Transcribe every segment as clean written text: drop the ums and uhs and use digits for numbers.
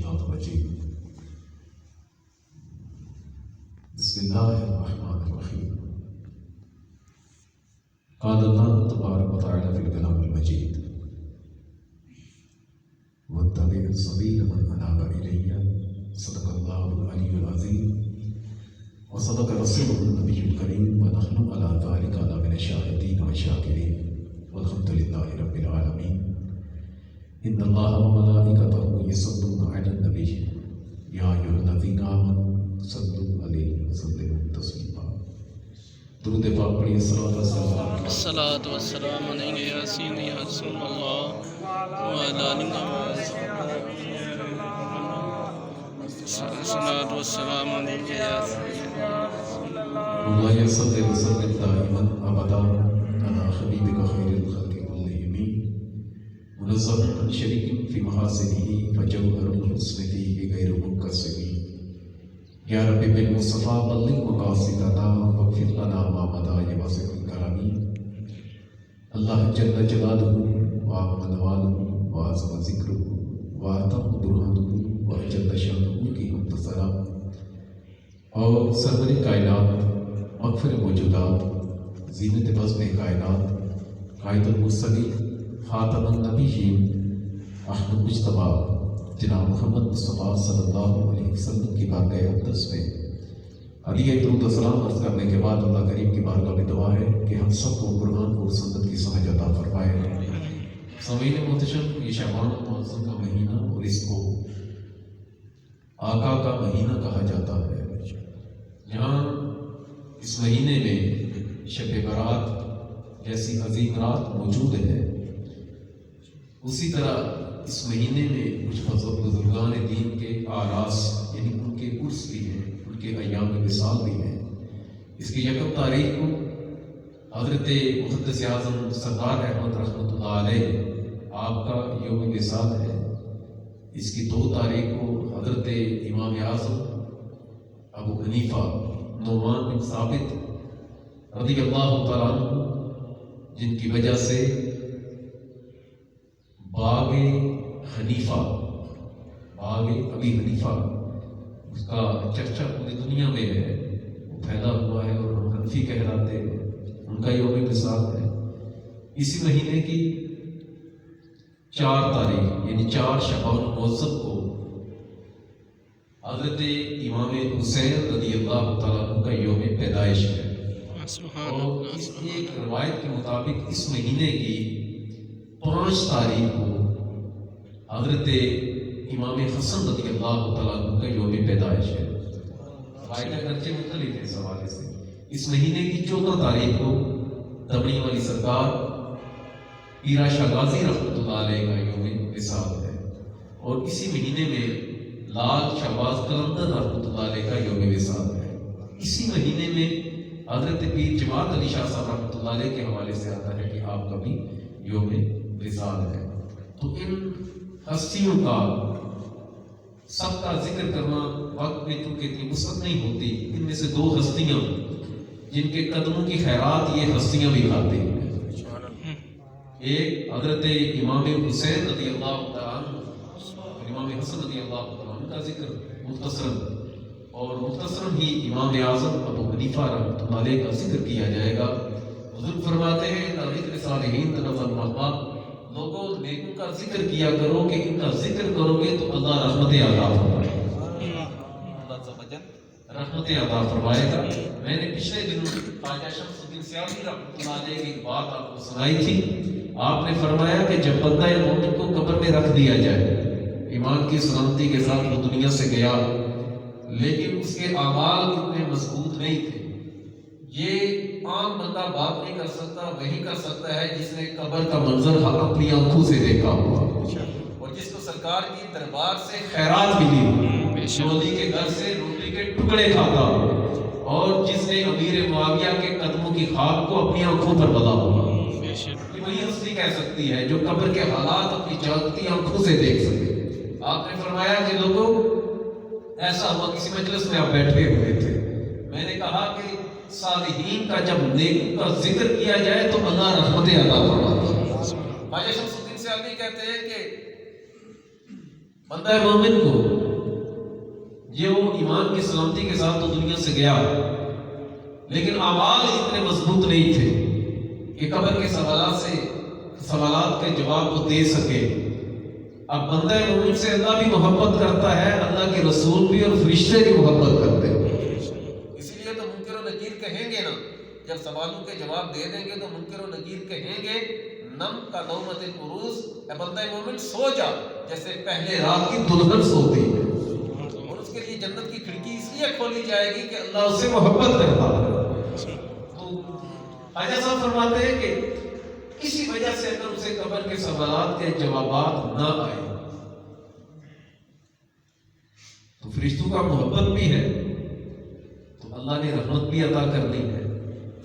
الشيطان الرجيم بسم الله الرحمن الرحيم قال الله تبارك وتعالى في الكلام المجيد واتبع سبيل من أناب إلي صدق الله العلي العظيم وصدق رسوله النبي الكريم ونحن على ذلك من الشاهدين والشاكرين والحمد لله رب العالمين إن الله وملائكته يصلون على النبي يا أيها الذين آمنوا صلوا عليه وسلموا تسليما درود پاک پڑھیے الصلاة والسلام علیک یا سیدی یا رسول اللہ وعلی آلہ الصلاة والسلام علیک یا مولاي صل وسلم دائما ابدا على حبيبك خير الخلق كلهم منزه عن شريك في محاسنه فجوهر الحسن فيه غير منقسم يا رب بالمصطفى بلغ مقاصدنا واغفر لنا ما مضى يا واسع الكرم اللہ جل جلالہ وعظم نوالہ وعظم ذکرہ واتم برہانہ وجل شانہ کی حمد سلام اور سرور کائنات مغفر موجودات زینت بزم کائنات قائد المرسلین خاتم النبیین احمد مجتبی جناب محمد مصطفیٰ صلی اللہ علیہ وسلم کی بارگاہ اقدس میں علیہ درود و سلام عرض کرنے کے بعد اللہ کریم کی بارگاہ میں دعا ہے کہ ہم سب کو قرآن اور سنت کی سمجھ عطا فرمائے۔ سامعین محتشم، یہ شعبان المعظم کا مہینہ اور اس کو آقا کا مہینہ کہا جاتا ہے۔ یہاں اس مہینے میں شب برات جیسی عظیم رات موجود ہے، اسی طرح اس مہینے میں کچھ بزرگان دین کے آراس یعنی ان کے عرس بھی ہیں، ان کے ایام وصال بھی ہیں۔ اس کی یکم تاریخ کو حضرت محدث اعظم سردار احمد رحمۃ اللہ علیہ آپ کا یوم وصال ہے۔ اس کی 2 تاریخ کو حضرت امام اعظم ابو حنیفہ نعمان بن ثابت رضی اللہ تعالیٰ عنہ جن کی وجہ سے باغ حنیفہ باغ ابی حنیفہ اس کا چرچا پوری دنیا میں ہے، وہ پھیلا ہوا ہے اور ہم حنفی کہلاتے ہیں، ان کا یوم وصال ہے۔ اسی مہینے کی 4 تاریخ یعنی 4 شعبان المعظم کو حضرت امام حسین رضی اللہ تعالیٰ عنہ کا یوم پیدائش ہے، اور اس ایک روایت کے مطابق اس مہینے کی 5 تاریخ کو حضرت امام حسن رضی اللہ تعالیٰ عنہ کا یوم پیدائش ہے۔ روایت اگرچہ مختلف ہے اس حوالے سے۔ اس مہینے کی 14 تاریخ کو دمنی والی سرکار پیرا شاہ غازی رحمۃ اللہ علیہ کا یوم وصال ہے، اور اسی مہینے میں لال شہباز قلندر رحمۃ اللہ علیہ کا یوم وصال ہے۔ اسی مہینے میں حضرت پیر جماعت علی شاہ صاحب رحمۃ اللہ علیہ کے حوالے سے آتا ہے کہ آپ کا بھی یوم وصال ہے۔ تو ان ہستیوں کا سب کا ذکر کرنا وقت میں چونکہ اتنی وسعت نہیں ہوتی، ان میں سے 2 ہستیاں جن کے قدموں کی خیرات یہ ہستیاں بھی کھاتی ہیں۔ ایک حضرت امام حسین رضی اللہ تعالیٰ عنہ اور امام حسن رضی اللہ تعالیٰ عنہ کا ذکر مختصراً اور مختصراً ہی امام اعظم ابو حنیفہ رحمۃ اللہ علیہ کا ذکر کیا جائے گا۔ حضور فرماتے ہیں ذکر صالحین تنزل الرحمہ، لوگوں نیکوں کا ذکر کیا کرو کہ ان کا ذکر کرو گے تو اللہ رحمت عطا فرمائے گا، اللہ رحمت عطا فرمائے گا۔ میں نے پچھلے دنوں خواجہ شمس الدین سیاسی رحمۃ اللہ علیہ کی بات آپ کو سنائی تھی۔ آپ نے فرمایا کہ جب بندہ مومن کو قبر میں رکھ دیا جائے، ایمان کی سلامتی کے ساتھ وہ دنیا سے گیا، لیکن اس کے اعمال اتنے مضبوط نہیں تھے۔ یہ عام بندہ بات نہیں کر سکتا، وہی کر سکتا ہے جس نے قبر کا منظر اپنی آنکھوں سے دیکھا ہوا، اور جس کو سرکار کی دربار سے خیرات ملی ہو، شولی کے گھر سے روٹی کے ٹکڑے کھاتا ہو، اور جس نے امیر معاویہ کے قدموں کی خاک کو اپنی آنکھوں پر بلا ہوا، وہی ہستی کہہ سکتی ہے جو قبر کے حالات اپنی جاگتی آنکھوں سے دیکھ سکے۔ آپ نے فرمایا کہ لوگوں ایسا ہوا کسی مجلس میں آپ بیٹھے ہوئے تھے، میں نے کہا کہ صالحین کا جب نیکوں کا ذکر کیا جائے تو اللہ رحمت عطا فرماتا ہے۔ خواجہ شمس الدین سیاسی کہتے ہیں کہ بندہ مومن کو یہ وہ ایمان کی سلامتی کے ساتھ تو دنیا سے گیا، لیکن اعمال اتنے مضبوط نہیں تھے کہ قبر کے سوالات کے جواب وہ دے سکے۔ اب بندہ مومن سے اللہ بھی محبت کرتا ہے، اللہ کے رسول بھی اور فرشتے بھی محبت کرتے ہیں۔ اسی لیے تو منکر و نکیر کہیں گے نا، جب سوالوں کے جواب دے دیں گے تو منکر و نکیر کہیں گے نم کا نومت العروس، اے بندہ مومن سو جا جیسے پہلے رات کی دلہن سوتی ہے، اور اس کے لیے جنت کی کھڑکی اس لیے کھولی جائے گی کہ اللہ اس سے محبت کرتا ہے۔ تو خواجہ صاحب فرماتے ہیں کہ کسی وجہ سے اگر اسے قبر کے سوالات کے جوابات نہ آئے تو فرشتوں کا محبت بھی ہے تو اللہ نے رحمت بھی عطا کرنی ہے۔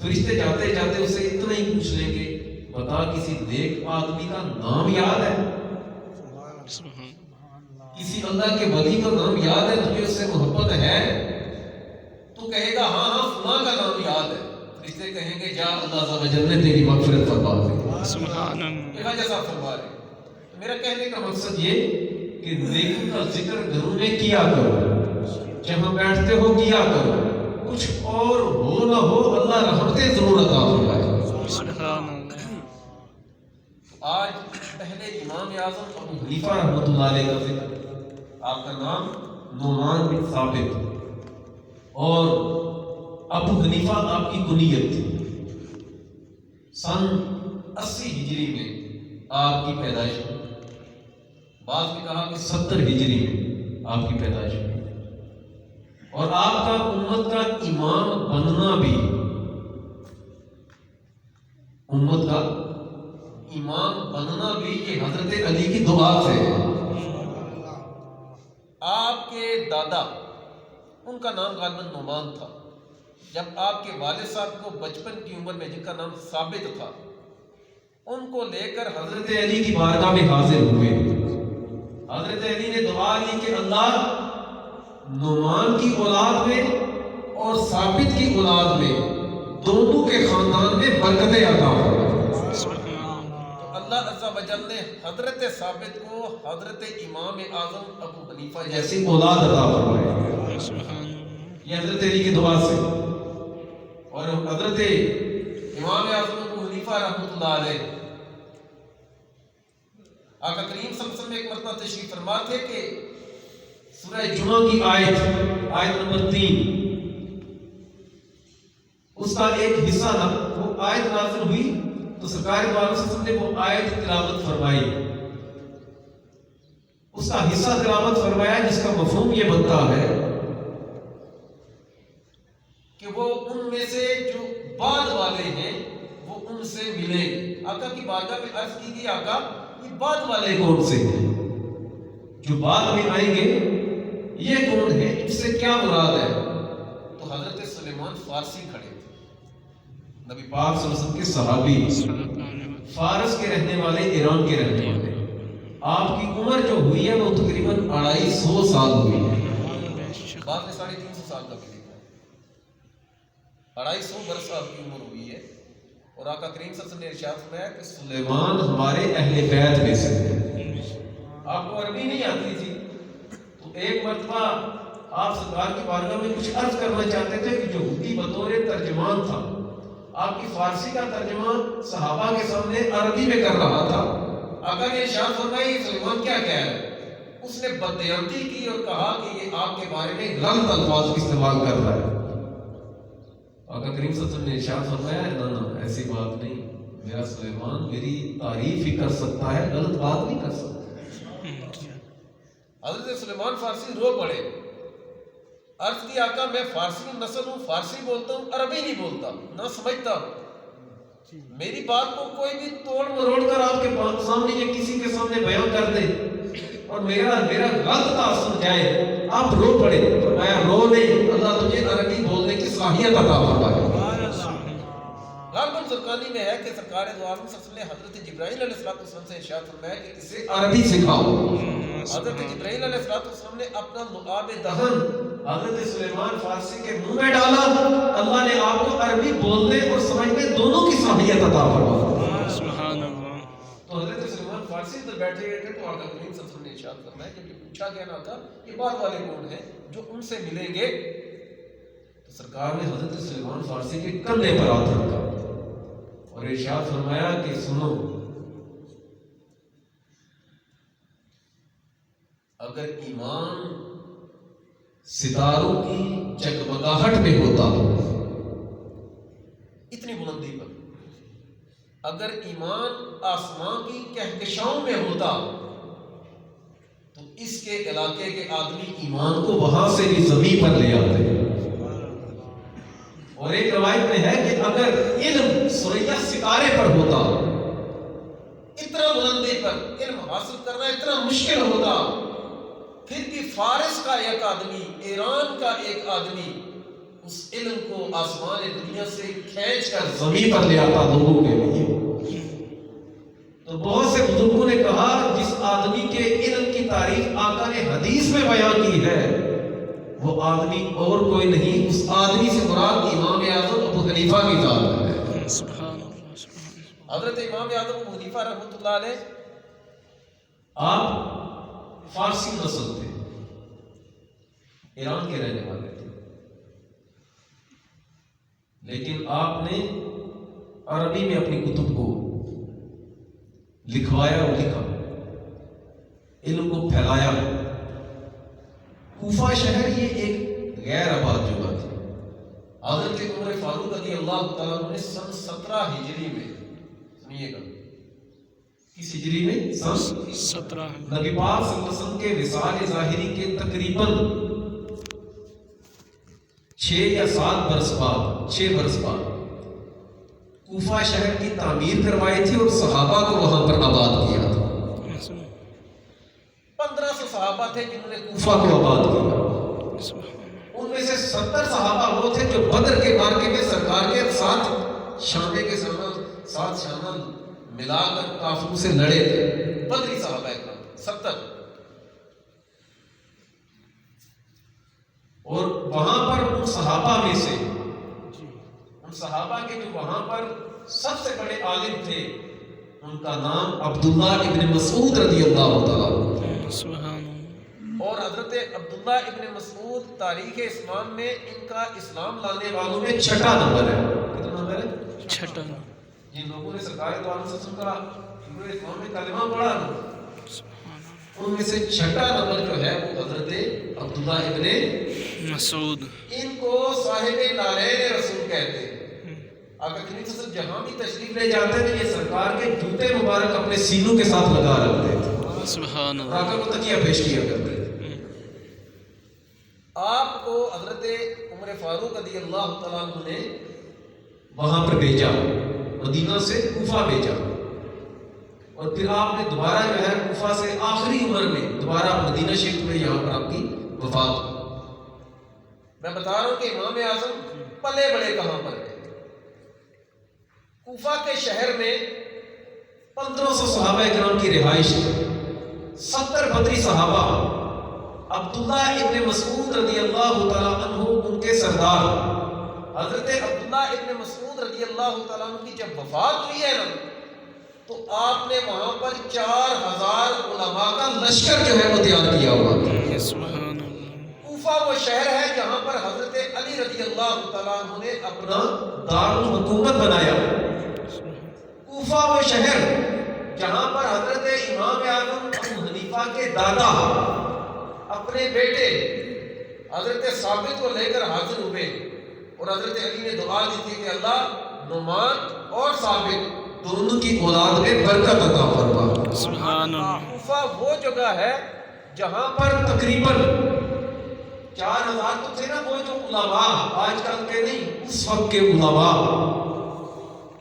فرشتے جاتے جاتے اسے اتنا ہی پوچھ لیں گے بتا کسی نیک آدمی کا نام یاد ہے، کسی اللہ کے ولی کا نام یاد ہے، تجھے اس سے محبت ہے؟ تو کہے گا ہاں ہاں فلاں کا نام یاد ہے، فرشتے کہیں گے جا اللہ عز و جل نے تیری مغفرت فرما دی۔ سبحان اللہ۔ یہ وجہ صاحب فرما رہے ہیں۔ تو میرا کہنے کا مقصد یہ کہ نیکی کا ذکر گھروں میں کیا کرو، جہاں بیٹھتے ہو کیا کرو، کچھ اور ہو نہ ہو اللہ رحمتیں ضرور عطا فرمائے۔ سبحان اللہ۔ آج پہلے امام اعظم ابو حنیفہ رحمۃ اللہ علیہ کا ذکر، آپ کا نام نعمان بن ثابت، اور ابو حنیفہ آپ کی کنیت تھی۔ سن 80 ہجری میں آپ کی پیدائش ہوئی، بعض نے کہا کہ 70 ہجری میں آپ کی پیدائش ہوئی، اور آپ کا امت کا امام بننا بھی یہ حضرت علی کی دعا سے ہے۔ آپ کے دادا، ان کا نام غالباً نعمان تھا، جب آپ کے والد صاحب کو بچپن کی عمر میں جن کا نام ثابت تھا، ان کو لے کر حضرت علی کی بارگاہ میں حاضر ہوئے۔ حضرت علی نے دعا کی کہ اللہ نعمان کی اولاد میں اور ثابت کی اولاد میں دونوں کے خاندان میں برکتیں عطا فرما۔ تو اللہ عز و جل نے حضرت ثابت کو حضرت امام اعظم ابو حنیفہ جیسی اولاد عطا فرمائے، یہ حضرت علی کی دعا سے۔ اور حضرت امام اعظم ابو حنیفہ رحمۃ اللہ علیہ، آقا کریم صلی اللہ علیہ وسلم ایک مرتبہ تشریف فرما تھے کہ سورہ جمعہ کی آیت نمبر 3، اس کا ایک حصہ وہ آیت نازل ہوئی تو سرکار دو عالم صلی اللہ علیہ وسلم نے وہ آیت تلاوت فرمائی، اس کا حصہ تلاوت فرمایا جس کا مفہوم یہ بنتا ہے کہ وہ ان میں سے جو بعد والے ہیں وہ ان سے ملیں۔ آقا کی بارگاہ میں عرض کی گئی آقا یہ بعد والے کون سے ہیں جو بعد میں آئیں گے، یہ کون ہے، ان سے کیا مراد ہے؟ تو حضرت سلیمان فارسی کھڑے تھے، نبی پاک صلی اللہ علیہ وسلم کے صحابی، فارس کے رہنے والے، ایران کے رہنے والے۔ آپ کی عمر جو ہوئی ہے وہ تقریباً 250 سال ہوئی ہے، بعد میں 350 سال کا بھی لکھا ہے، 250 برس آپ کی عمر ہوئی ہے۔ اور آقا کریم صلی اللہ علیہ وسلم نے ارشاد فرمایا کہ سلیمان ہمارے اہل بیت میں سے ہے۔ آپ کو عربی نہیں آتی تھی تو ایک مرتبہ آپ سرکار کی بارگاہ میں کچھ عرض کرنا چاہتے تھے کہ جو یہودی بطور ترجمان تھا آپ کی فارسی کا ترجمہ صحابہ کے سامنے عربی میں کر رہا تھا۔ آقا نے ارشاد فرمایا یہ سلیمان کیا کہہ رہا ہے؟ اس نے بددیانتی کی اور کہا کہ یہ آپ کے بارے میں غلط الفاظ استعمال کر رہا ہے۔ آقا کریم صلی اللہ علیہ وسلم نے ارشاد فرمایا نہ ایسی بات نہیں، میرا سلیمان میری تعریف ہی کر سکتا ہے، غلط بات نہیں کر سکتا۔ حضرت سلیمان فارسی رو پڑے، عرض کی آقا میں فارسی نسل ہوں، فارسی بولتا ہوں، عربی نہیں بولتا، نہ سمجھتا ہوں، میری بات کو کوئی بھی توڑ مروڑ کر آپ کے سامنے یا کسی کے سامنے بیان کر دے اور میرا غلط تاثر جائے، آپ رو پڑے۔ فرمایا رو نہیں، اللہ تجھے عربی بولنے کی صلاحیت عطا فرمائے۔ غالباً زرقانی میں ہے کہ سرکار دو عالم صلی اللہ علیہ وسلم نے حضرت جبرائیل علیہ السلام سے ارشاد فرمایا کہ اسے عربی سکھاؤ۔ حضرت جبرائیل علیہ السلام نے اپنا لعاب دہن حضرت سلیمان فارسی کے منہ میں ڈالا، اللہ نے آپ کو عربی بولنے اور سمجھنے دونوں کی صلاحیت عطا فرمائی۔ سبحان اللہ۔ تو حضرت سلیمان فارسی اندر بیٹھے ہوئے تھے تو آقا کریم صلی اللہ علیہ وسلم نے ارشاد فرمایا کہ جب پوچھا گیا نہ تھا یہ بعد والے کون ہیں جو ان سے ملیں گے، تو سرکار نے حضرت سلیمان فارسی کے کندھے پر ہاتھ رکھا اور ارشاد فرمایا کہ سنو، اگر ایمان ستاروں کی جگمگاہٹ میں ہوتا، اتنی بلندی پر، اگر ایمان آسمان کی کہکشاؤں میں ہوتا تو اس کے علاقے کے آدمی ایمان کو وہاں سے بھی زمین پر لے آتے۔ اور ایک روایت میں ہے کہ اگر علم سوریا ستارے پر ہوتا، اتنا بلندی پر علم حاصل کرنا اتنا مشکل ہوتا، پھر بھی فارس کا ایک آدمی، ایران کا ایک آدمی اس علم کو آسمان دنیا سے کھینچ کر زمین پر لے آتا لوگوں کے لیے۔ تو بہت سے بزرگوں نے کہا جس آدمی کے علم کی تعریف آقا نے حدیث میں بیان کی ہے وہ آدمی اور کوئی نہیں، اس آدمی سے مراد امام اعظم ابو حنیفہ کی ذات ہے۔ سبحان اللہ، سبحان اللہ۔ حضرت امام اعظم ابو حنیفہ رحمۃ اللہ علیہ آپ فارسی نسل تھے، ایران کے رہنے والے تھے، لیکن آپ نے عربی میں اپنی کتب کو لکھوایا اور لکھا، علم کو پھیلایا۔ کوفہ شہر یہ ایک غیر آباد جگہ تھی۔ حضرت عمر فاروق رضی اللہ تعالیٰ عنہ نے سن 17 ہجری میں، سنیے گا کس ہجری میں؟ سن 17 نبی پاک صلی اللہ علیہ وسلم کے وصال ظاہری کے تقریباً 6 یا 7 برس بعد، 6 برس بعد کوفہ شہر کی تعمیر کروائی تھی اور صحابہ کو وہاں پر آباد کیا تھا۔ 1500 صحابہ تھے جنہوں نے کوفہ کو آباد کیا، ان میں سے 70 صحابہ وہ تھے جو بدر کے معرکے میں سرکار کے ساتھ شانے کے ساتھ شانہ ملا کر کافروں سے لڑے تھے، بدری صحابہ اکرام 70۔ اور وہاں پر ان صحابہ میں سے، ان صحابہ کے جو وہاں پر سب سے بڑے عالم تھے، ان کا نام عبداللہ ابن مسعود رضی اللہ تعالیٰ عنہ۔ اور حضرت عبداللہ ابن مسعود تاریخ اسلام میں ان کا اسلام لانے والوں میں 6واں نمبر ہے۔ کتنا نمبر ہے؟ 6واں۔ جن لوگوں نے سرکار دو عالم صلی اللہ علیہ وسلم کا اسلام میں کلمہ پڑھا، ان میں سے 6واں نمبر جو ہے وہ حضرت عبداللہ ابن مسعود، ان کو صاحب نعلین رسول کہتے ہیں۔ آقا کریم صلی اللہ علیہ وسلم جہاں بھی تشریف لے جاتے تھے یہ سرکار کے جوتے مبارک اپنے سینوں کے ساتھ لگا رکھتے تھے، سبحان اللہ۔ آقا کو تکیہ پیش کیا کرتے تھے۔ آپ کو حضرت عمر فاروق رضی اللہ تعالیٰ عنہ نے وہاں پر بھیجا، مدینہ سے کوفہ بھیجا، اور پھر آپ نے دوبارہ جو ہے کوفہ سے آخری عمر میں دوبارہ مدینہ شریف میں یہاں پر آپ کی وفات ہوئی۔ میں بتا رہا ہوں کہ امام اعظم پلے بڑے کہاں پر گئے۔ کوفہ کے شہر میں 1500 صحابہ کرام کی رہائش ہے، 70 بدری صحابہ، عبداللہ ابن مسعود رضی اللہ تعالیٰ عنہ ان کے سردار۔ حضرت عبداللہ ابن مسعود رضی اللہ تعالیٰ عنہ کی جب وفات ہوئی ہے نا تو آپ نے وہاں پر 4000 علماء کا لشکر جو ہے وہ تیار کیا ہوا۔ سبحان اللہ۔ کوفہ وہ شہر ہے جہاں پر حضرت علی رضی اللہ تعالیٰ عنہ نے اپنا دارالحکومت بنایا۔ کوفہ وہ شہر جہاں پر حضرت امام اعظم ابو حنیفہ کے دادا اپنے بیٹے حضرت ثابت کو لے کر حاضر ہوئے، اور حضرت علی نے دعا دی تھی کہ اللہ نعمان اور ثابت دونوں کی اولاد میں برکت عطا فرما۔ سبحان اللہ۔ کوفہ وہ جگہ ہے جہاں پر تقریباً 4000 تو تھے نا وہ جو علماء، آج کل کے نہیں، اس وقت کے علماء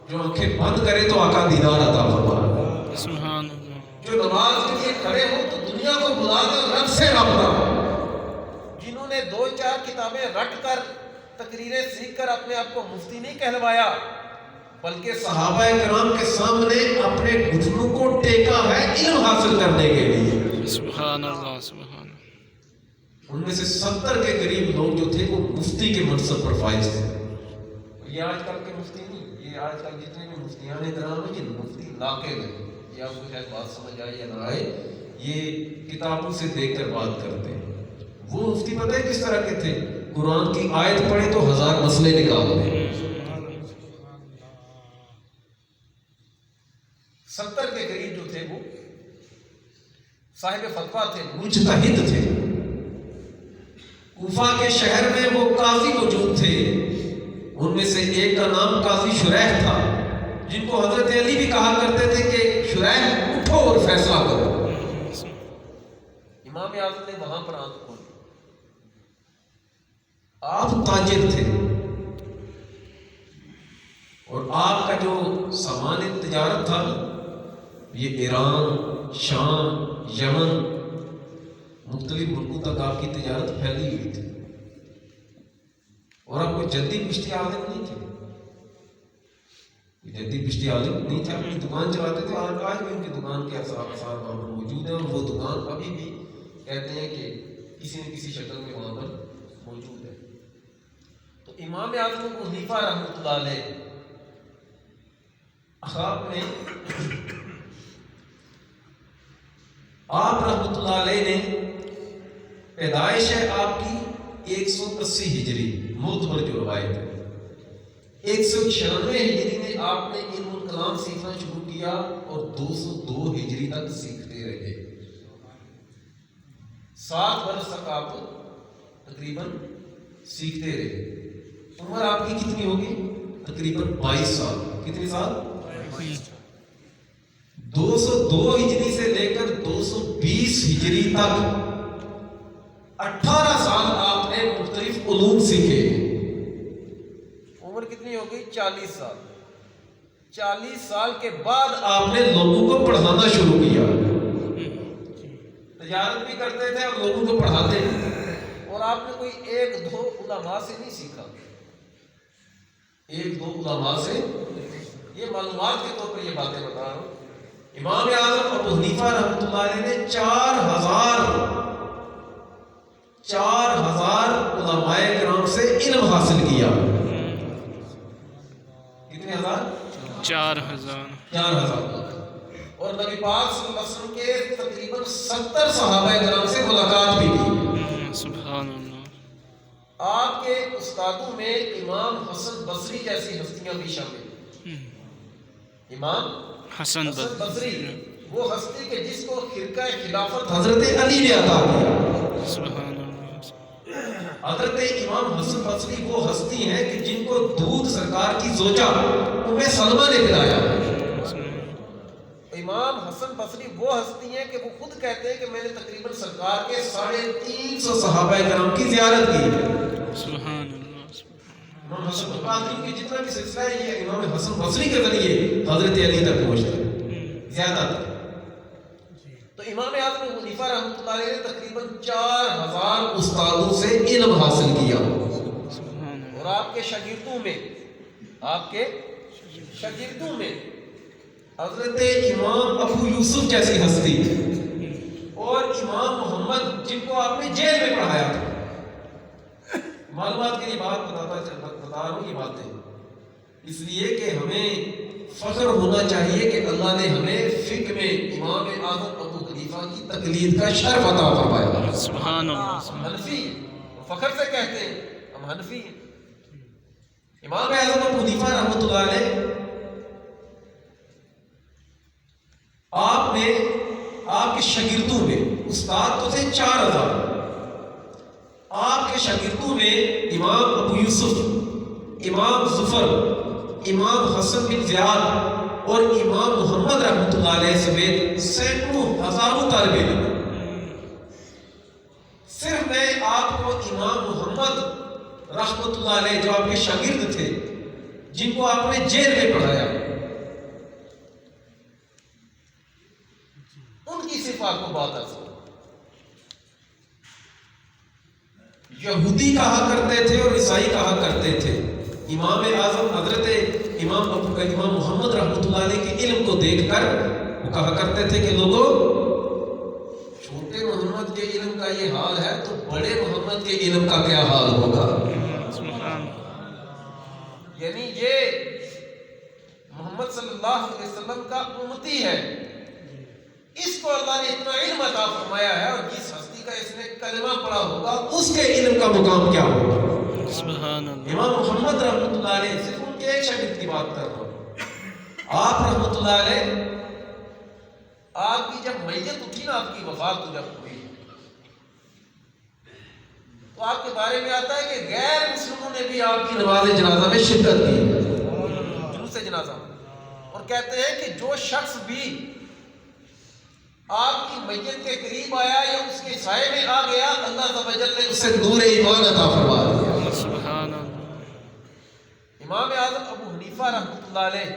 جو آنکھیں بند کرے تو آقا دیدار عطا فرما، سبحان اللہ۔ جو نماز کے لیے کھڑے ہو تو دنیا کو بلا کر رب سے رابطہ، جنہوں نے 2-4 کتابیں رٹ کر تقریریں سیکھ کر اپنے آپ کو مفتی نہیں کہلوایا، بلکہ صحابہ کرام کے سامنے اپنے گھٹنوں کو ٹیکا ہے علم حاصل کرنے کے لیے۔ سبحان اللہ، سبحان اللہ۔ ان میں سے 70 کے قریب لوگ جو تھے وہ مفتی کے منصب پر فائز تھے۔ یہ آج کل کے مفتی نہیں، یہ آج کل جتنے بھی مفتیان کرام ہیں یہ مفتی ناقد ہیں، یہ آپ کو شاید بات سمجھ آئے یا نہ آئے، یہ کتابوں سے دیکھ کر بات کرتے ہیں۔ وہ مفتی پتہ ہے کس طرح کے تھے؟ قرآن کی آیت پڑھے تو 1000 مسئلے نکال دیں۔ 70 کے قریب جو تھے وہ صاحب فتویٰ تھے، مجتہد تھے۔ کوفہ کے شہر میں وہ قاضی موجود تھے، ان میں سے ایک کا نام قاضی شریح تھا، جن کو حضرت علی بھی کہا کرتے تھے کہ شریح اٹھو اور فیصلہ کرو۔ امام اعظم نے وہاں پر آنکھ کھولی۔ آپ تاجر تھے اور آپ کا جو سامان تجارت تھا یہ ایران، شام، یمن، مختلف ملکوں تک آپ کی تجارت پھیلی ہوئی تھی، اور آپ کوئی جدی پشتی عالم نہیں تھے، جدی پشتی عالم نہیں تھے، اپنی دکان چلاتے تھے، اور آج بھی ان کی دکان کے آثار وہاں پر موجود ہیں، اور وہ دکان ابھی بھی کہتے ہیں کہ کسی نہ کسی شکل میں وہاں پر موجود ہے۔ تو امام اعظم ابو حنیفہ رحمۃ اللہ علیہ آپ رحمۃ اللہ علیہ نے پیدائش ہے آپ کی 180 ہجری، معتبر جو روایت ہے 196 ہجری میں آپ نے علم الکلام سیکھنا شروع کیا اور 202 ہجری تک سیکھتے رہے۔ 7 برس تک آپ تقریباً سیکھتے رہے۔ عمر آپ کی کتنی ہوگی؟ تقریباً 22 سال۔ کتنے سال؟ 202 ہجری سے لے کر 220 ہجری تک 18 سال آپ نے مختلف علوم سیکھے۔ عمر کتنی ہو گئی؟ 40 سال۔ 40 سال کے بعد آپ نے لوگوں کو پڑھانا شروع کیا۔ تجارت بھی کرتے تھے اور لوگوں کو پڑھاتے تھے، اور آپ نے کوئی 1-2 علماء سے نہیں سیکھا، 1-2 علماء سے، یہ معلومات کے طور پر یہ باتیں بتا رہا ہوں۔ امام اعظم ابو حنیفہ رحمۃ اللہ علیہ نے 4000 علماء کرام سے علم حاصل کیا۔ کتنے ہزار؟ 4000۔ اور نبی پاک صلی اللہ علیہ وسلم کے تقریباً 70 صحابہ کرام سے ملاقات بھی کی۔ سبحان اللہ۔ آپ کے استادوں میں امام حسن بصری جیسی ہستیاں بھی شامل۔ امام حسن بصری وہ ہستی کہ جس کو خرقہ خلافت حضرت علی نے عطا کیا۔ سبحان اللہ۔ حضرت امام حسن بصری وہ ہستی ہیں کہ جن کو دودھ سرکار کی زوجہ ام سلمہ نے پلایا۔ امام حسن بصری وہ ہستی ہیں کہ وہ خود کہتے ہیں کہ میں نے تقریباً سرکار کے 350 صحابہ کرام کی زیارت کی۔ سبحان اللہ۔ امام حسن بصری کی جتنا بھی سلسلہ ہے یہ امام حسن بصری کے ذریعے حضرت علی تک پہنچتا ہے، زیادہ تر۔ تو امام اعظم ابو حنیفہ رحمۃ اللہ علیہ نے تقریباً 4000 استادوں سے علم حاصل کیا، اور آپ کے شاگردوں میں حضرت امام ابو یوسف جیسی ہستی اور امام محمد جن کو آپ نے جیل میں پڑھایا تھا۔ معلومات کے لیے بات بتا رہا ہوں یہ باتیں اس لیے کہ ہمیں فخر ہونا چاہیے کہ اللہ نے ہمیں فقہ میں امام اعظم ابو حنیفہ کی تقلید کا شرف عطا فرمایا۔ سبحان اللہ۔ حنفی فخر سے کہتے ہیں ہم حنفی ہیں۔ امام اعظم ابو حنیفہ رحمۃ اللہ علیہ آپ کے شاگردوں میں، استاد تو تھے 4000، آپ کے شاگردوں میں امام ابو یوسف، امام ظفر، امام حسن بن زیاد اور امام محمد رحمۃ اللہ علیہ سمیت سینکڑوں ہزاروں طالب علم۔ صرف میں آپ کو امام محمد رحمۃ اللہ علیہ جو آپ کے شاگرد تھے، جن کو آپ نے جیل میں پڑھایا، ان کی صفات کو بات ہے۔ یہودی کہا کرتے تھے اور عیسائی کہا کرتے تھے۔ امام اعظم حضرت امام محمد رحمۃ اللہ علیہ کے علم کو دیکھ کر وہ کہا کرتے تھے کہ لوگوں، چھوٹے محمد کے علم کا یہ حال ہے تو بڑے محمد کے علم کا کیا حال ہوگا؟ یعنی یہ محمد صلی اللہ علیہ وسلم کا امتی ہے، اس کو اللہ نے اتنا علم عطا فرمایا ہے، اور جس ہستی کا اس نے کلمہ پڑھا ہوگا اس کے علم کا مقام کیا ہوگا؟ سبحان اللہ. امام محمد رحمۃ اللہ علیہ، صرف ان کے ایک شاگرد کی بات کر رہا ہوں، آپ رحمۃ اللہ علیہ، آپ کی جب میت اٹھی نا، آپ کی وفات جب ہوئی، تو آپ کے بارے میں آتا ہے کہ غیر مسلموں نے بھی آپ کی نماز جنازہ میں شرکت کی، جلوس جنازہ، اور کہتے ہیں کہ جو شخص بھی آپ کی میت کے قریب آیا یا اس کے سائے میں آ گیا، اللہ عز و جل نے اس سے نور ایمان عطا فرما دیا. سبحان اللہ. امام اعظم ابو حنیفہ رحمۃ اللہ علیہ،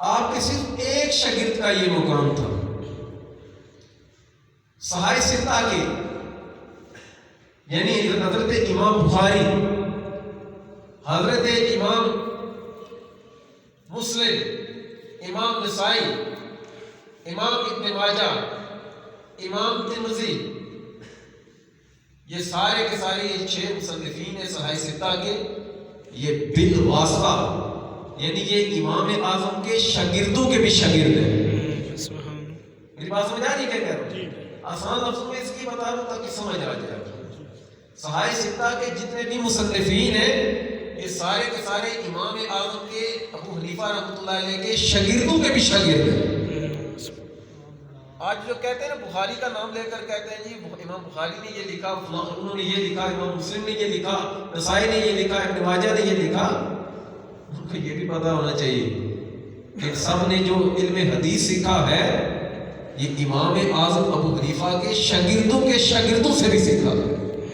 آپ کے صرف ایک شاگرد کا یہ مقام تھا، صحائف ستہ کے، یعنی حضرت امام بخاری، حضرت امام مسلم، امام نسائی، امام ابن ماجہ، امام ترمذی، یہ سارے کے سارے یہ 6 مصنفین ہیں صحائف ستہ کے، یہ بالواسطہ، یعنی یہ امام اعظم کے شاگردوں کے بھی شاگرد ہیں. میری بات سمجھ آ رہی ہے کیا کہہ رہا ہوں؟ آسان لفظوں میں اس کی بتا رہا ہوں تاکہ سمجھ آ جائے. صحائف ستہ کے جتنے بھی مصنفین ہیں یہ سارے کے سارے امام اعظم کے ابو حنیفہ رحمۃ اللہ علیہ کے شاگردوں کے بھی شاگرد ہیں. آج جو کہتے ہیں نا بخاری کا نام لے کر کہتے ہیں جی امام بخاری نے یہ لکھا، انہوں نے یہ لکھا، امام مسلم نے یہ لکھا، نسائی نے یہ لکھا، ابن ماجہ نے یہ لکھا، ان کو یہ بھی پتا ہونا چاہیے کہ سب نے جو علم حدیث سیکھا ہے یہ امام اعظم ابو حنیفہ کے شاگردوں سے بھی سیکھا،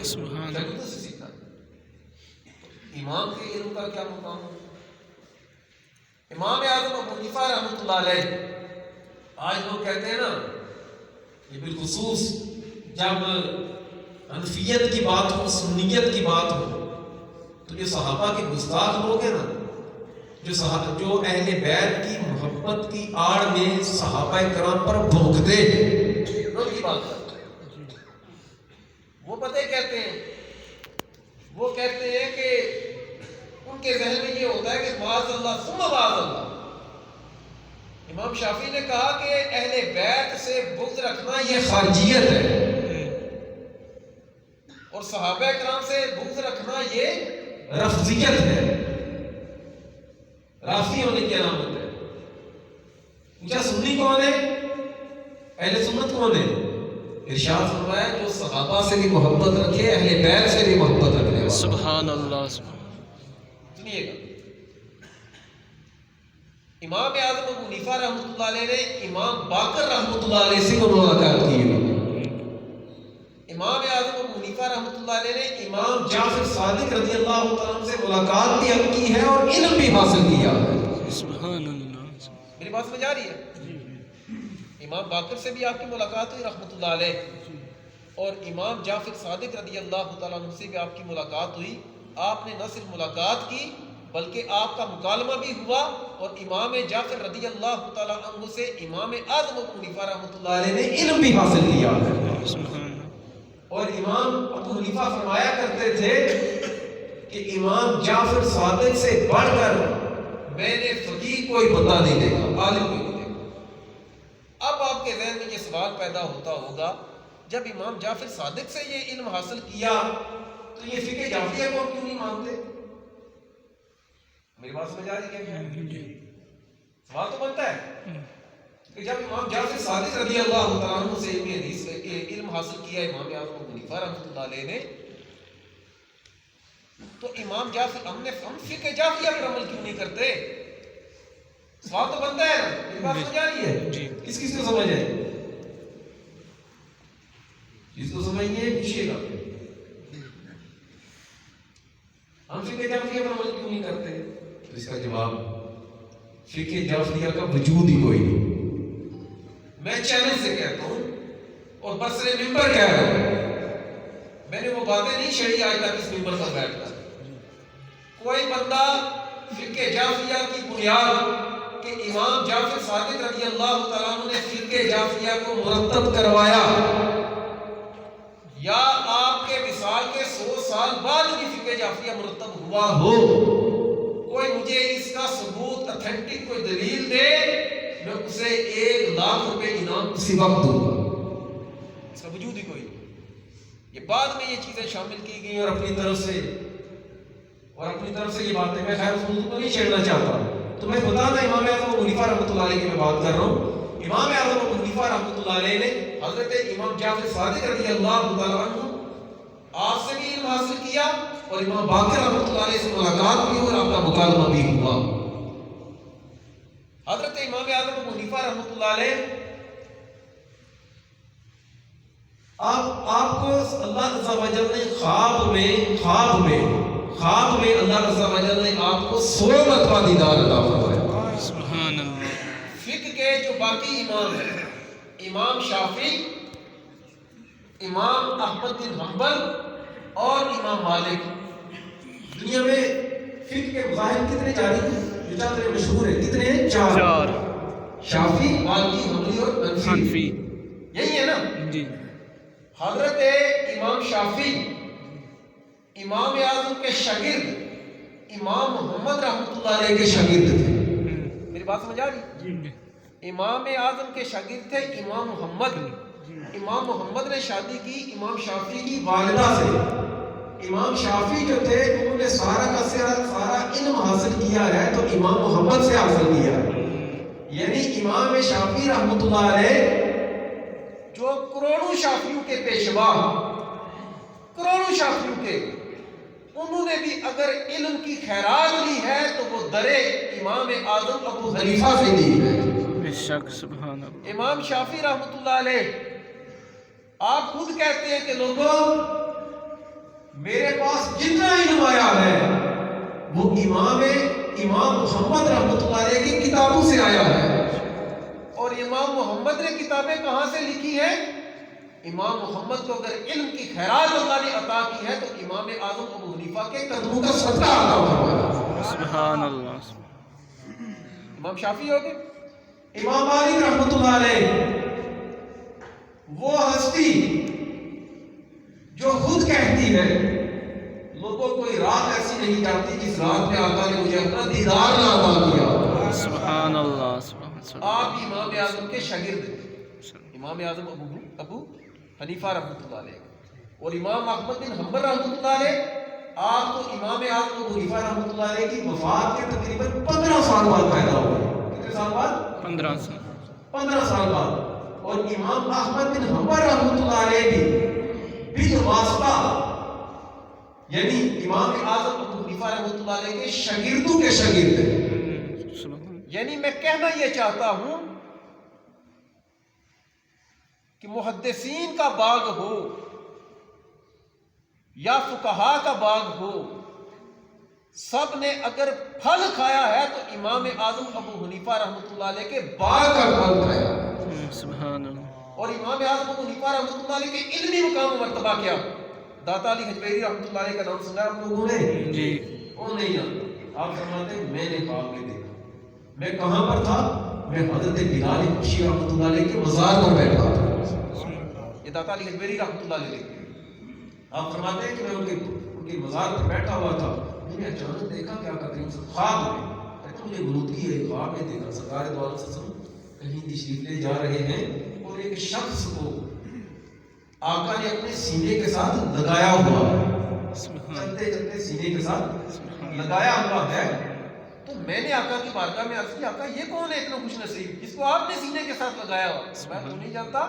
شاگردوں سے سیکھا. امام کے علم کا کیا مقام ہے؟ امام اعظم ابو حنیفہ رحمۃ اللہ علیہ، آج لوگ کہتے ہیں نا، یہ بالخصوص جب حنفیت کی بات ہو، سنیت کی بات ہو، تو یہ صحابہ کے گستاخ لوگ ہیں نا، جو اہل بیت کی محبت کی آڑ میں صحابہ کرام پر بھونکتے ہیں، ان کی بات کرتے ہیں. وہ پتہ کہتے ہیں، وہ کہتے ہیں کہ ان کے ذہن میں یہ ہوتا ہے کہ معاذ اللہ ثم معاذ اللہ. امام شافعی نے کہا کہ اہل بیت سے بغض رکھنا یہ خارجیت ہے، اور صحابہ کرام سے بغض رکھنا یہ رفضیت ہے، رافضی ہونے کی علامت ہے. پوچھا سنی کون ہے، اہل سنت کون ہے؟ ارشاد فرمایا جو صحابہ سے بھی محبت رکھے، اہل بیت سے بھی محبت رکھنے والا. سبحان اللہ. سنیے گا، امام اعظم ابو حنیفہ رحمۃ اللہ علیہ نے امام باقر رحمۃ اللہ علیہ سے ملاقات کی ہے. امام اعظم ابو حنیفہ رحمۃ اللہ علیہ نے امام جعفر صادق رضی اللہ تعالیٰ عنہ سے ملاقات بھی کی ہے اور علم بھی حاصل کیا ہے. سبحان اللہ. میری بات سمجھ آ رہی ہے؟ امام باقر سے بھی آپ کی ملاقات ہوئی رحمۃ اللہ علیہ، اور امام جعفر صادق رضی اللہ تعالیٰ عنہ سے بھی آپ کی ملاقات ہوئی. آپ نے نہ صرف ملاقات کی بلکہ آپ کا مکالمہ بھی ہوا، اور امام جعفر رضی اللہ تعالیٰ عنہ سے امام اعظم ابو حنیفہ رحمۃ اللہ علیہ نے علم بھی حاصل کیا ہے. اور امام ابو حنیفہ فرمایا کرتے تھے کہ امام جعفر صادق سے بڑھ کر میں نے فقیہ کوئی بندہ نہیں دیکھا، عالم کوئی نہیں دیکھا. اب آپ کے ذہن میں یہ سوال پیدا ہوتا ہوگا، جب امام جعفر صادق سے یہ علم حاصل کیا تو یہ فقہ جعفریہ کو کیوں نہیں مانتے؟ میری بات سمجھ آ رہی ہے؟ سوال تو بنتا ہے کہ جب امام جعفر صادق رضی اللہ تعالیٰ عنہ سے علم حاصل کیا امام اعظم ابو حنیفہ رحمۃ اللہ علیہ نے، تو امام جعفر ہم فقہ جعفریہ پر عمل کیوں نہیں کرتے؟ سوال تو بنتا ہے نا. میری بات سمجھ آ رہی ہے؟ کس کو سمجھ ہے؟ جس کو سمجھیے پوچھیے گا، ہم فقہ جعفریہ پر عمل کیوں نہیں کرتے؟ تو اس کا جواب فقہ جعفریہ کا وجود ہی کوئی نہیں. میں چیلنج سے کہتا ہوں اور برسر ممبر کہہ رہا ہوں، میں نے وہ باتیں نہیں چھیڑی آج تک اس ممبر پر بیٹھ کر. کوئی بندہ فقہ جعفریہ کی بنیاد کہ امام جعفر صادق رضی اللہ تعالیٰ عنہ نے فقہ جعفریہ کو مرتب کروایا، یا آپ کے وصال کے 100 سال بعد بھی فقہ جعفریہ مرتب ہوا ہو، کوئی مجھے اس کا ثبوت اتھینٹک کوئی دلیل دے، میں اسے 1,00,000 روپے انعام اسی وقت دوں گا۔ اس کا وجود ہی کوئی نہیں۔ یہ بعد میں یہ چیزیں شامل کی گئی اور اپنی طرف سے یہ باتیں، میں خیر اس موضوع کو نہیں چھیڑنا چاہتا، تو میں بتانا امام اعظم ابو حنیفہ رحمۃ اللہ علیہ کی میں بات کر رہا ہوں۔ امام اعظم ابو حنیفہ رحمۃ اللہ علیہ نے حضرت امام جعفر صادق رضی اللہ تعالیٰ عنہ آپ سے بھی علم حاصل کیا، اور امام باقر رحمۃ اللہ علیہ سے ملاقات بھی اور آپ کا مکالمہ بھی ہوا۔ حضرت امام اعظم ابو حنیفہ رحمۃ اللہ علیہ آپ کو اللہ عز و جل نے خواب میں اللہ عز و جل نے آپ کو 100 مرتبہ دیدار عطا فرمایا۔ سبحان اللہ۔ فقہ کے جو باقی امام ہیں، امام شافعی، امام احمد بن حنبل اور امام مالک، دنیا میں فقہ کے مذاہب کتنے جاری ہیں؟ جو چند مشہور ہیں، کتنے ہیں؟ 4۔ شافعی، مالکی، حنبلی اور حنفی، یہی ہے نا جی۔ حضرت امام شافعی امام اعظم کے شاگرد امام محمد رحمۃ اللہ علیہ کے شاگرد تھے۔ میری بات سمجھ آ رہی؟ امام اعظم کے شاگرد تھے امام محمد۔ امام محمد نے شادی کی امام شافعی کی والدہ سے۔ امام شافعی جو تھے انہوں نے سارا علم حاصل کیا ہے تو امام محمد سے حاصل کیا ہے، یعنی امام شافعی رحمۃ اللہ علیہ جو کروڑوں شافعیوں کے پیشوا، کروڑوں شافعیوں کے، انہوں نے بھی اگر علم کی خیرات لی ہے تو وہ درے امام اعظم ابو حنیفہ سے لی ہے۔ بے شک، سبحان اللہ۔ امام شافعی رحمۃ اللہ علیہ آپ خود کہتے ہیں کہ لوگوں میرے پاس جتنا علم آیا ہے وہ امام محمد رحمۃ اللہ علیہ کی کتابوں سے آیا ہے۔ اور امام محمد نے کتابیں کہاں سے لکھی ہے؟ امام محمد کو اگر علم کی خیرات اللہ نے عطا کی ہے تو امام اعظم ابو حنیفہ کے قدموں کا صدقہ عطا فرمایا۔ سبحان اللہ۔ امام شافعی ہو گئے۔ امام مالک رحمۃ اللہ علیہ وہ ہستی جو خود کہتی ہے لوگوں کوئی رات ایسی نہیں جاتی جس رات میں آقا نے مجھے اپنا دیدار نہ عطا کیا۔ سبحان اللہ۔ آپ امام اعظم کے شاگرد ہیں، امام اعظم ابو حنیفہ رحمۃ اللہ علیہ، اور امام احمد بن حنبل رحمۃ اللہ علیہ آپ تو امام اعظم ابو حنیفہ رحمۃ اللہ علیہ کی وفات کے تقریباً 15 سال بعد پیدا ہوئے۔ کتنے سال بعد؟ 15 سال۔ 15 سال بعد۔ اور امام احمد بن حنبل رحمۃ اللہ علیہ بھی بالواسطہ، یعنی امام اعظم ابو حنیفہ رحمۃ اللہ علیہ کے شاگردوں کے شاگرد ہیں۔ یعنی میں کہنا یہ چاہتا ہوں کہ محدثین کا باغ ہو یا فقہا کا باغ ہو، سب نے اگر پھل کھایا ہے تو امام اعظم ابو حنیفہ رحمۃ اللہ علیہ کے باغ کا پھل کھایا۔ سبحان اللہ۔ اور امام اعظم ابو حنیفہ رحمۃ اللہ علیہ کے علمی مقام و مرتبہ کیا؟ داتا علی حجویری رحمۃ اللہ علیہ کا نام سنا آپ لوگوں نے؟ جی۔ وہ نہیں جانتا۔ آپ فرماتے ہیں میں نے خواب میں دیکھا۔ میں کہاں پر تھا؟ میں حضرت بلال حبشی رحمۃ اللہ علیہ کے مزار پر بیٹھا تھا۔ یہ داتا علی حجویری رحمۃ اللہ علیہ لکھتے ہیں۔ آپ فرماتے ہیں کہ میں ان کے مزار پر بیٹھا ہوا تھا، میں نے اچانک دیکھا کہ آقا کریم صلی اللہ علیہ وسلم خواب میں، مجھے غنودگی ہے، خواب میں دیکھا سرکار دو عالم صلی اللہ علیہ وسلم کہیں تشریف لے جا رہے ہیں اور ایک شخص کو آقا نے اپنے سینے کے ساتھ لگایا ہوا ہے، چلتے چلتے سینے کے ساتھ لگایا ہوا ہے۔ تو میں نے آقا کی بارگاہ میں عرض کی، آقا یہ کون ہے اتنا خوش نصیب جس کو آپ نے سینے کے ساتھ لگایا ہوا؟ میں تو نہیں جانتا،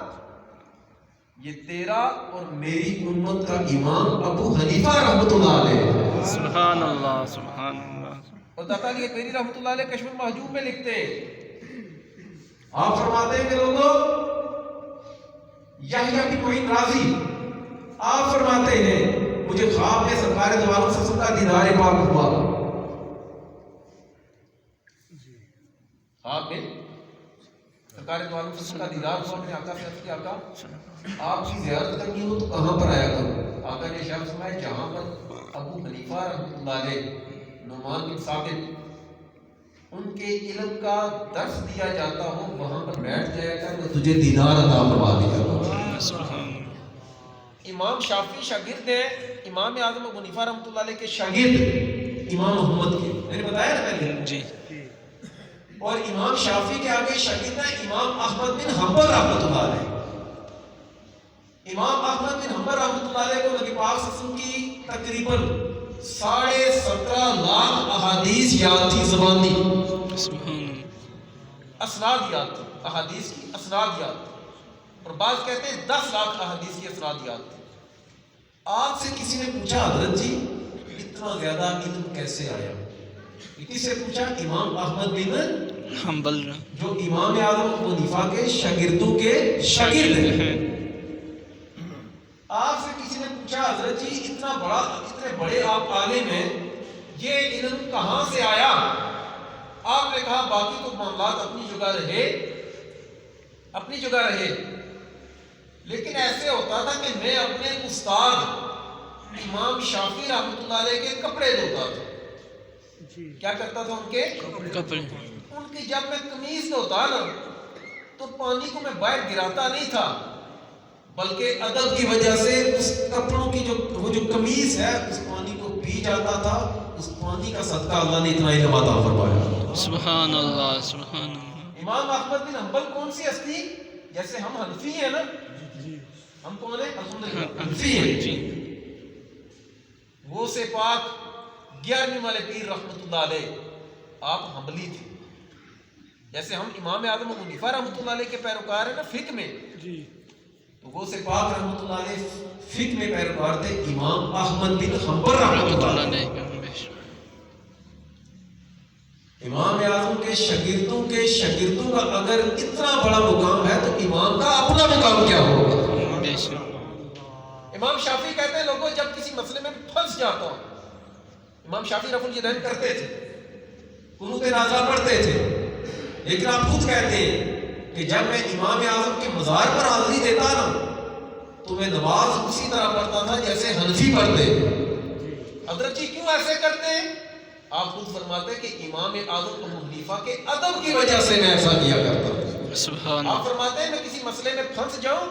یہ تیرا اور میری امت کا امام ابو حنیفہ رحمۃ اللہ علیہ۔ سبحان اللہ، سبحان اللہ۔ اور داتا علی حجویری رحمۃ اللہ علیہ کشف المحجوب میں لکھتے ہیں، آپ فرماتے ہیں کہ لوگوں یحییٰ بن معین رازی آپ فرماتے ہیں مجھے خواب میں سرکار دو عالم صلی اللہ علیہ وسلم کا دیدار پاک ہوا۔ خواب میں سرکار دو عالم صلی اللہ علیہ وسلم کا دیدار ہوا۔ میں نے آقا سے عرض کیا، آقا آپ کی زیارت کرنی ہو تو کہاں پر آیا کروں؟ آقا نے ارشاد فرمایا جہاں پر ابو حنیفہ رحمۃ اللہ علیہ، نعمان بن ثابت، ان کے علم کا درس دیا جاتا ہو وہاں پر بیٹھ جایا کر، میں تجھے دیدار عطا فرما دیا کروں۔ امام شافعی شاگرد ہے امام اعظم ابو حنیفہ رحمۃ اللہ علیہ کے شاگرد امام محمد کے، میں نے بتایا نا پہلے. جی اور امام شافعی کے آگے شاگرد ہے امام احمد بن حنبل رحمۃ اللہ علیہ. امام احمد بن حنبل رحمۃ اللہ علیہ کو نبی پاک صلی اللہ علیہ وسلم کی تقریباً 17.5 لاکھ احادیث یاد تھی زبانی، سبحان اللہ. اسناد یاد تھی، احادیث کی اسناد یاد تھی. اور بعض کہتے ہیں 10 لاکھ احادیث کی اسناد یاد تھی. آپ سے کسی نے پوچھا حضرت جی اتنا زیادہ علم کیسے آیا؟ کس سے پوچھا؟ امام احمد بن حنبل جو امام اعظم ابو حنیفہ کے شاگردوں کے شاگرد ہیں. آپ سے کسی نے پوچھا حضرت جی اتنے بڑے آپ عالم ہیں، یہ علم کہاں سے آیا؟ آپ نے کہا باقی تو معاملات اپنی جگہ رہے، لیکن ایسے ہوتا تھا کہ میں اپنے استاد امام شافعی رحمۃ اللہ علیہ کے کپڑے دھوتا تھا. کیا کرتا تھا؟ ان کے کپڑے. ان کی جب میں قمیض دھوتا نا تو پانی کو میں باہر گراتا نہیں تھا، بلکہ ادب کی وجہ سے اس کپڑوں کی وہ جو قمیض ہے اس پانی کو پی جاتا تھا. اس پانی کا صدقہ اللہ نے اتنا علم عطا فرمایا. سبحان اللہ سبحان اللہ. امام احمد بن حنبل کون سی ہستی؟ جیسے ہم حنفی ہیں نا، ہم کون ہیں؟ الحمدللہ حنفی ہیں. وہ سے پاک 11ویں والے پیر رحمۃ اللہ علیہ آپ حنبلی تھے. جیسے ہم امام اعظم ابو حنیفہ رحمۃ اللہ علیہ کے پیروکار ہیں نا فقہ میں، تو وہ سے پاک رحمۃ اللہ علیہ فقہ میں پیروکار تھے امام احمد بن حنبل رحمۃ اللہ علیہ. امام اعظم کے شاگردوں کا اگر اتنا بڑا مقام ہے تو امام کا اپنا مقام کیا ہوگا؟ امام شافعی کہتے ہیں لوگوں جب کسی مسئلے میں پھنس جاتا ہوں، امام شافعی رفع الیدین کرتے تھے، قنوت نازلہ پڑھتے تھے، لیکن آپ خود کہتے ہیں کہ جب میں امام اعظم کے مزار پر حاضری دیتا نا تو میں نماز اسی طرح پڑھتا تھا جیسے حنفی پڑھتے. حضرت جی کیوں ایسے کرتے ہیں؟ آپ خود فرماتے ہیں کہ امام اعظم ابو حنیفہ کے ادب کی وجہ سے میں ایسا کیا کرتا ہوں. سبحان آپ فرماتے ہیں میں کسی مسئلے میں پھنس جاؤں،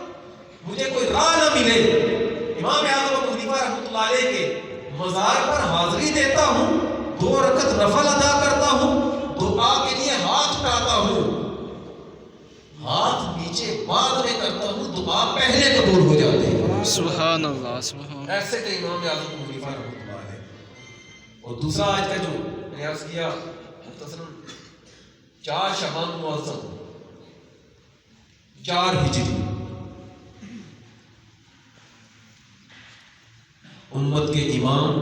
مجھے کوئی راہ نہ ملے، امام اعظم ابو حنیفہ رحمۃ اللہ علیہ کے مزار پر حاضری دیتا ہوں، 2 رکعت نفل ادا کرتا ہوں، دعا کے لیے ہاتھ اٹھاتا ہوں، ہاتھ نیچے بعد میں کرتا ہوں، دعا پہلے قبول ہو جاتی ہے. سبحان اللہ سبحان. ایسے کہ امام اعظم ابو حنیفہ رحمۃ اللہ علیہ. اور دوسرا آج کا جو میں عرض کیا مختصراً 4 شعبان معظم 4 ہجری امت کے امام،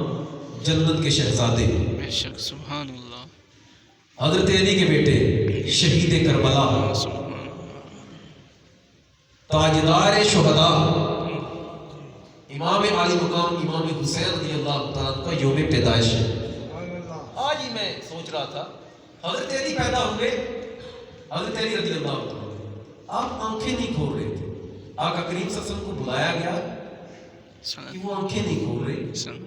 جنت کے شہزادے، بے شک سبحان اللہ. حضرت علی کے بیٹے، شہید کربلا، تاجدار شہداء، امام عالی مقام امام حسین رضی اللہ تعالیٰ کا یوم پیدائش ہے. آج ہی میں سوچ رہا تھا حضرت علی پیدا ہوئے، حضرت علی رضی اللہ تعالیٰ، آپ آنکھیں نہیں کھول رہے تھے. آقا کریم صلی اللہ علیہ وسلم کو بلایا گیا کہ وہ آنکھیں نہیں کھول رہے.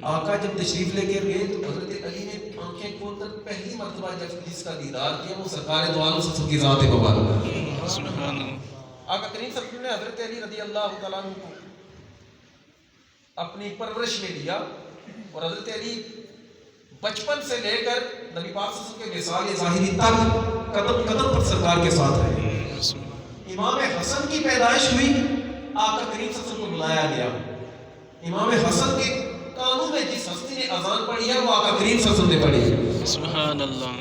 آقا جب تشریف لے کر گئے تو حضرت علی نے آنکھیں کھول کر پہلی مرتبہ جب جس کا دیدار کیا وہ سرکار دو عالم صلی اللہ علیہ وسلم کی ذات مبارک. سبحان اللہ. آقا کریم صلی اللہ علیہ وسلم نے حضرت علی رضی اللہ تعالیٰ عنہ کو اپنی پرورش میں دیا، اور حضرت علی بچپن سے لے کر نبی پاک صلی اللہ علیہ وسلم کے وصال ظاہری تک قدم قدم پر سرکار کے ساتھ رہے. امام حسن کی پیدائش ہوئی، آقا کریم صلی اللہ علیہ وسلم کو بلایا گیا. امام حسن کے کانوں میں جس ہستی نے اذان پڑھی ہے وہ آقا کریم صلی اللہ علیہ وسلم نے پڑھی ہے. سبحان اللہ.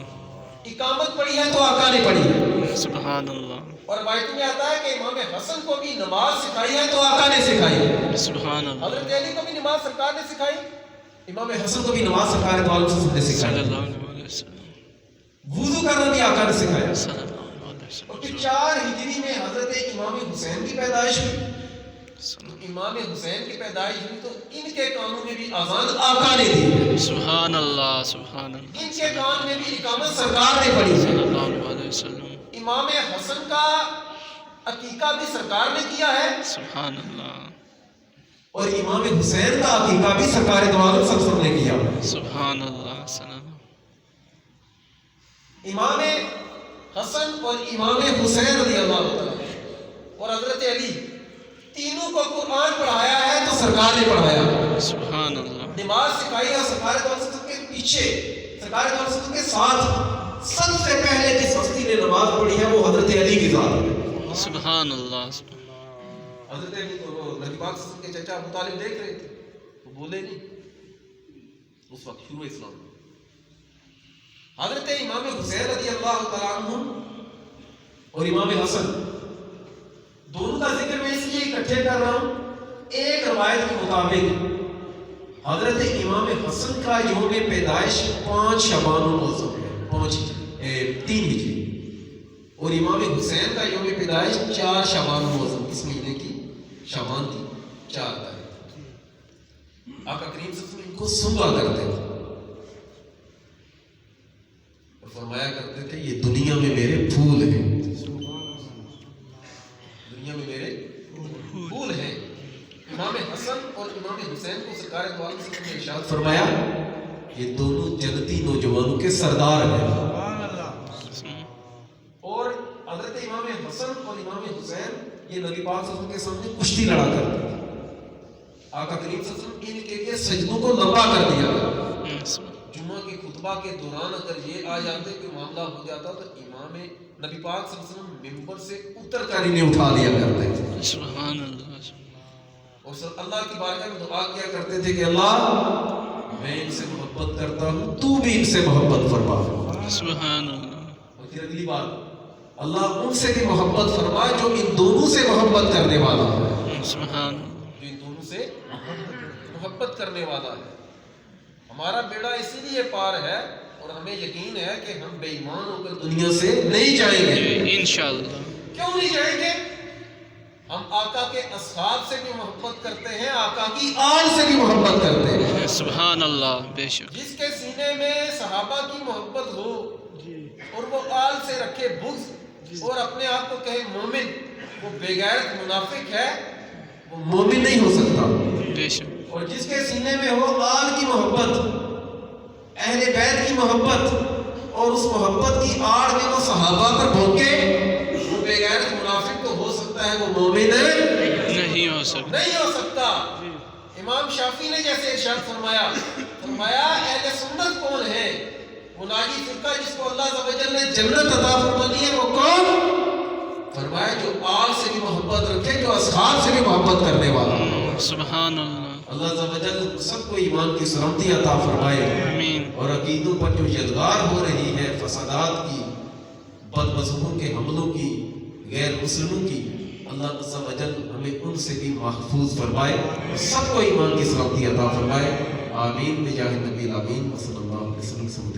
اقامت پڑھی ہے تو آقا نے پڑھی ہے. سبحان اللہ. اور روایت میں آتا ہے کہ امام حسن کو بھی نماز سکھائی ہے تو آقا نے سکھائی ہے. سبحان اللہ. حضرت علی کو بھی نماز سرکار نے سکھائی، امام حسن کو بھی نماز سرکار نے سکھائی. صلی اللہ علیہ وسلم. وضو کرنا بھی آقا نے سکھایا. صلی اللہ علیہ وسلم. اور پھر 4 ہجری میں حضرت امام حسین کی پیدائش ہوئی. امام حسین کی پیدائش ہوئی تو ان کے کانوں میں بھی اذان آقا نے دی. سبحان اللہ سبحان اللہ. ان کے کان میں بھی اقامت سرکار نے پڑھی. صلی اللہ علیہ وسلم. امام حسن کا عقیقہ بھی سرکار نے کیا ہے. سبحان اللہ. اور امام حسین کا عقیقہ بھی سرکار دو عالم صلی اللہ علیہ وسلم نے کیا. سبحان اللہ. امام حسن اور امام حسین رضی اللہ تعالیٰ اور حضرت علی تینوں کو قرآن پڑھایا ہے تو سرکار نے پڑھایا. سبحان اللہ. نماز سکھائی ہے سرکار دو عالم کے پیچھے سرکار دو علیہ وسلم کے ساتھ سب سے پہلے جس ہستی نے نماز پڑھی ہے وہ حضرت علی کی ذات ہے. سبحان اللہ. حضرت نبی پاک صلی اللہ علیہ وسلم کے چچا ابو طالب دیکھ رہے تھے، وہ بولے نہیں اس وقت شروع اسلام. حضرت امام حسین رضی اللہ تعالیٰ عنہ اور امام حسن دونوں کا ذکر میں اس لیے اکٹھے کر رہا ہوں. ایک روایت کے مطابق حضرت امام حسن کا یوم پیدائش 5 شعبان المعظم ہے، 3 ہجری، اور امام حسین کا یوم پیدائش 4 شعبان المعظم، اس مہینے کی شعبان تھی 4 تاریخ. آقا کریم صلی اللہ علیہ وسلم ان کو سنگا کرتے تھے اور فرمایا کرتے تھے یہ دنیا میں میرے پھول ہیں، دنیا میں میرے پھول ہیں. امام حسن اور امام حسین کو سرکار دو عالم صلی اللہ علیہ وسلم نے ارشاد فرمایا یہ دونوں جنتی نوجوانوں کے سردار ہیں. اور حضرت امام حسن اور امام حسین یہ نبی پاک صلی اللہ علیہ وسلم کے سامنے کشتی لڑا کرتے تھے. آقا کریم صلی اللہ علیہ وسلم ان کے لیے سجدوں کو لمبا کر دیا. جمعہ کے خطبہ کے دوران اگر یہ آ جاتے کہ معاملہ ہو جاتا تو امام نبی پاک صلی اللہ علیہ وسلم ممبر سے اتر کر انہیں اٹھا دیا کرتے تھے. سبحان اللہ. اور اللہ کی بارگاہ میں دعا کیا کرتے تھے کہ اللہ میں ان سے محبت کرتا ہوں، تو بھی ان سے محبت فرما. سبحان اللہ. اور پھر اگلی بات اللہ ان سے بھی محبت فرما جو ان دونوں سے محبت کرنے والا ہے. سبحان. جو ان دونوں سے محبت کرنے والا ہے. ہمارا بیڑا اسی لیے پار ہے اور ہمیں یقین ہے کہ ہم بے ایمان ہو کر دنیا سے نہیں جائیں گے انشاءاللہ. کیوں نہیں جائیں گے؟ ہم آقا کے اصحاب سے بھی محبت کرتے ہیں، آقا کی آل سے بھی محبت کرتے ہیں. سبحان اللہ. بے شک. جس کے سینے میں صحابہ کی محبت ہو اور وہ آل سے رکھے بغض اور اپنے آپ کو کہے مومن، وہ بے غیرت منافق ہے، وہ مومن نہیں ہو سکتا. بے شک. اور جس کے سینے میں ہو آل کی محبت، اہل بیت کی محبت، اور اس محبت کی آڑ میں وہ صحابہ پر بھونکے، وہ بے غیرت منافق تو ہو سکتا ہے، وہ مومن نہیں ہو سکتا. نہیں ہو سکتا. امام شافعی نے جیسے ارشاد فرمایا اہل سنت کون ہے؟ وہ ناجی فرقہ جس کو اللہ عز و جل نے جنت عطا فرمانی ہے، وہ کون؟ فرمایا جو آل سے بھی محبت رکھے، جو اصحاب سے بھی محبت کرنے والا. سبحان اللہ. اللہ عز و جل سب کو ایمان کی سلامتی عطا فرمائے. آمین. اور عقیدوں پر جو یلغار ہو رہی ہے، فسادات کی، بد مذہبوں کے حملوں کی، غیر مسلموں کی، اللہ عز و جل ہمیں ان سے بھی محفوظ فرمائے اور سب کو ایمان کی سلامتی عطا فرمائے. آمین بجاہ نبی الامین صلی اللہ علیہ وسلم.